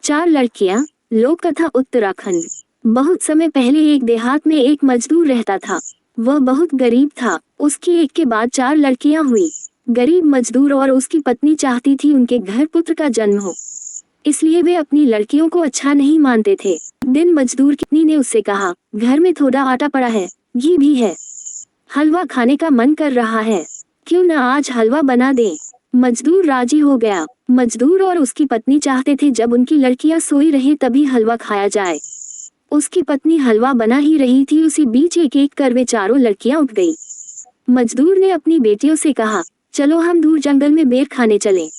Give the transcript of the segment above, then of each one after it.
चार लड़कियां। लोक कथा उत्तराखंड। बहुत समय पहले एक देहात में एक मजदूर रहता था। वह बहुत गरीब था। उसकी एक के बाद चार लड़कियां हुई। गरीब मजदूर और उसकी पत्नी चाहती थी उनके घर पुत्र का जन्म हो, इसलिए वे अपनी लड़कियों को अच्छा नहीं मानते थे। दिन मजदूर की पत्नी ने उससे कहा, घर में थोड़ा आटा पड़ा है, घी भी है, हलवा खाने का मन कर रहा है, क्यों न आज हलवा बना दे। मजदूर राजी हो गया। मजदूर और उसकी पत्नी चाहते थे जब उनकी लड़कियां सोई रही तभी हलवा खाया जाए। उसकी पत्नी हलवा बना ही रही थी, उसी बीच एक एक कर वे चारों लड़कियां उठ गई। मजदूर ने अपनी बेटियों से कहा, चलो हम दूर जंगल में बेर खाने चलें।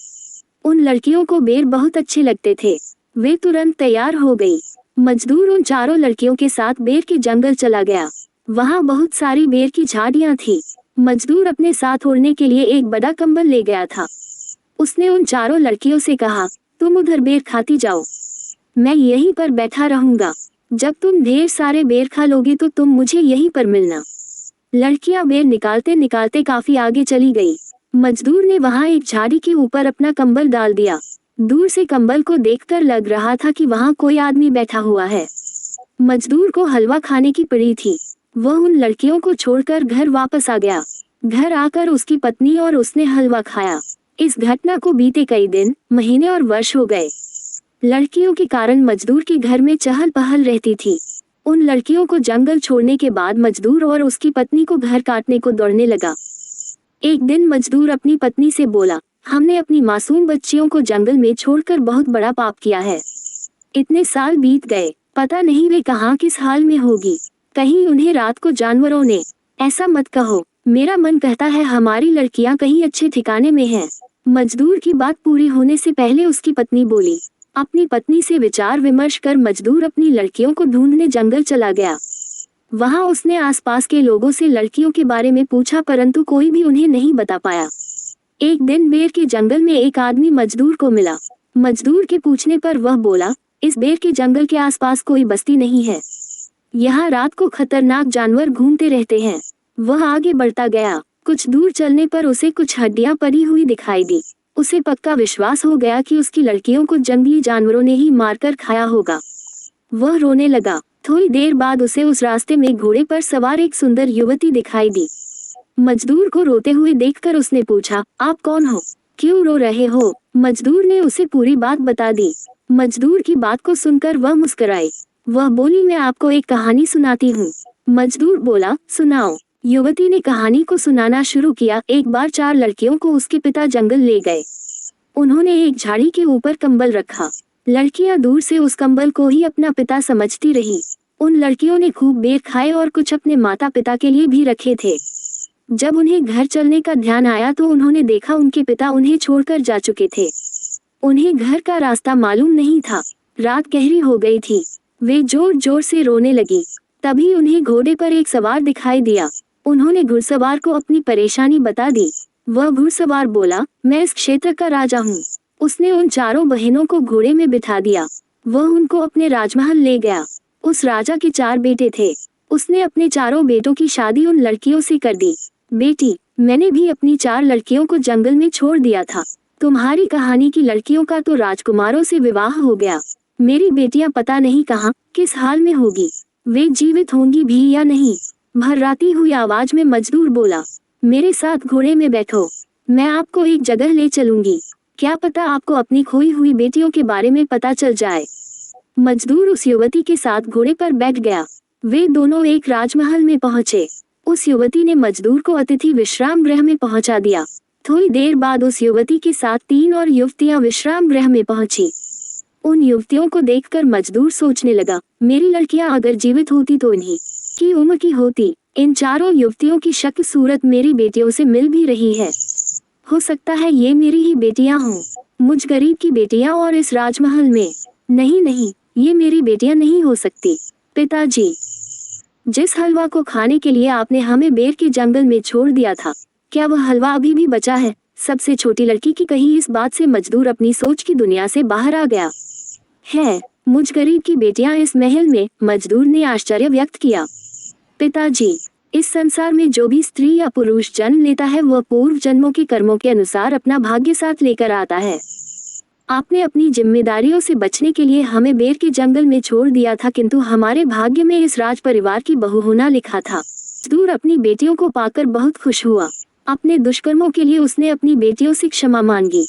उन लड़कियों को बेर बहुत अच्छे लगते थे। वे तुरंत तैयार हो गई। मजदूर उन चारों लड़कियों के साथ बेर के जंगल चला गया। वहाँ बहुत सारी बेर की झाड़ियाँ थी। मजदूर अपने साथ ओढ़ने के लिए एक बड़ा कंबल ले गया था। उसने उन चारों लड़कियों से कहा, तुम उधर बेर खाती जाओ, मैं यहीं पर बैठा रहूंगा। जब तुम ढेर सारे बेर खा लोगी तो तुम मुझे यहीं पर मिलना। लड़कियां बेर निकालते निकालते काफी आगे चली गई। मजदूर ने वहां एक झाड़ी के ऊपर अपना कंबल डाल दिया। दूर से कंबल को देखकर लग रहा था कि वहां कोई आदमी बैठा हुआ है। मजदूर को हलवा खाने की पड़ी थी। वह उन लड़कियों को छोड़कर घर वापस आ गया। घर आकर उसकी पत्नी और उसने हलवा खाया। इस घटना को बीते कई दिन, महीने और वर्ष हो गए। लड़कियों के कारण मजदूर के घर में चहल पहल रहती थी। उन लड़कियों को जंगल छोड़ने के बाद मजदूर और उसकी पत्नी को घर काटने को दौड़ने लगा। एक दिन मजदूर अपनी पत्नी से बोला, हमने अपनी मासूम बच्चियों को जंगल में छोड़कर बहुत बड़ा पाप किया है। इतने साल बीत गए, पता नहीं वे कहाँ किस हाल में होगी। कहीं उन्हें रात को जानवरों ने। ऐसा मत कहो, मेरा मन कहता है हमारी लड़कियां कहीं अच्छे ठिकाने में हैं। मजदूर की बात पूरी होने से पहले उसकी पत्नी बोली। अपनी पत्नी से विचार विमर्श कर मजदूर अपनी लड़कियों को ढूंढने जंगल चला गया। वहां उसने आसपास के लोगों से लड़कियों के बारे में पूछा, परंतु कोई भी उन्हें नहीं बता पाया। एक दिन बेर के जंगल में एक आदमी मजदूर को मिला। मजदूर के पूछने पर वह बोला, इस बेर के जंगल के आसपास कोई बस्ती नहीं है। यहाँ रात को खतरनाक जानवर घूमते रहते हैं। वह आगे बढ़ता गया। कुछ दूर चलने पर उसे कुछ हड्डियां पड़ी हुई दिखाई दी। उसे पक्का विश्वास हो गया कि उसकी लड़कियों को जंगली जानवरों ने ही मारकर खाया होगा। वह रोने लगा। थोड़ी देर बाद उसे उस रास्ते में घोड़े पर सवार एक सुंदर युवती दिखाई दी। मजदूर को रोते हुए देखकर उसने पूछा, आप कौन हो, क्यों रो रहे हो? मजदूर ने उसे पूरी बात बता दी। मजदूर की बात को सुनकर वह मुस्कुराई। वह बोली, मैं आपको एक कहानी सुनाती हूँ। मजदूर बोला, सुनाओ। युवती ने कहानी को सुनाना शुरू किया। एक बार चार लड़कियों को उसके पिता जंगल ले गए। उन्होंने एक झाड़ी के ऊपर कंबल रखा। लड़कियां दूर से उस कंबल को ही अपना पिता समझती रही। उन लड़कियों ने खूब बेर खाए और कुछ अपने माता पिता के लिए भी रखे थे। जब उन्हें घर चलने का ध्यान आया तो उन्होंने देखा उनके पिता उन्हें छोड़कर जा चुके थे। उन्हें घर का रास्ता मालूम नहीं था। रात गहरी हो गई थी। वे जोर जोर से रोने लगी। तभी उन्हें घोड़े पर एक सवार दिखाई दिया। उन्होंने घुड़सवार को अपनी परेशानी बता दी। वह घुड़सवार बोला, मैं इस क्षेत्र का राजा हूँ। उसने उन चारों बहनों को घोड़े में बिठा दिया। वह उनको अपने राजमहल ले गया। उस राजा के चार बेटे थे। उसने अपने चारों बेटों की शादी उन लड़कियों से कर दी। बेटी, मैंने भी अपनी चार लड़कियों को जंगल में छोड़ दिया था। तुम्हारी कहानी की लड़कियों का तो राजकुमारों से विवाह हो गया। मेरी बेटियां पता नहीं कहाँ किस हाल में होगी। वे जीवित होंगी भी या नहीं। भर्राती हुई आवाज में मजदूर बोला, मेरे साथ घोड़े में बैठो, मैं आपको एक जगह ले चलूंगी। क्या पता आपको अपनी खोई हुई बेटियों के बारे में पता चल जाए। मजदूर उस युवती के साथ घोड़े पर बैठ गया। वे दोनों एक राजमहल में पहुंचे। उस युवती ने मजदूर को अतिथि विश्राम गृह में पहुंचा दिया। थोड़ी देर बाद उस युवती के साथ तीन और युवतियां विश्राम गृह में पहुंची। उन युवतियों को देखकर मजदूर सोचने लगा, मेरी लड़कियां अगर जीवित होती तो इन्हीं की उम्र की होती। इन चारों युवतियों की शक्ल सूरत मेरी बेटियों से मिल भी रही है। हो सकता है ये मेरी ही बेटियां हों। मुझ गरीब की बेटियां और इस राजमहल में। नहीं नहीं, ये मेरी बेटियां नहीं हो सकती। पिताजी, जिस हलवा को खाने के लिए आपने हमें बेर के जंगल में छोड़ दिया था, क्या वह हलवा अभी भी बचा है? सबसे छोटी लड़की की कही इस बात से मजदूर अपनी सोच की दुनिया से बाहर आ गया। है, मुझ गरीब की बेटियां इस महल में? मजदूर ने आश्चर्य व्यक्त किया। पिताजी, इस संसार में जो भी स्त्री या पुरुष जन्म लेता है वह पूर्व जन्मों के कर्मों के अनुसार अपना भाग्य साथ लेकर आता है। आपने अपनी जिम्मेदारियों से बचने के लिए हमें बेर के जंगल में छोड़ दिया था, किंतु हमारे भाग्य में इस राज परिवार की बहू होना लिखा था। मजदूर अपनी बेटियों को पाकर बहुत खुश हुआ। अपने दुष्कर्मों के लिए उसने अपनी बेटियों से क्षमा मांगी।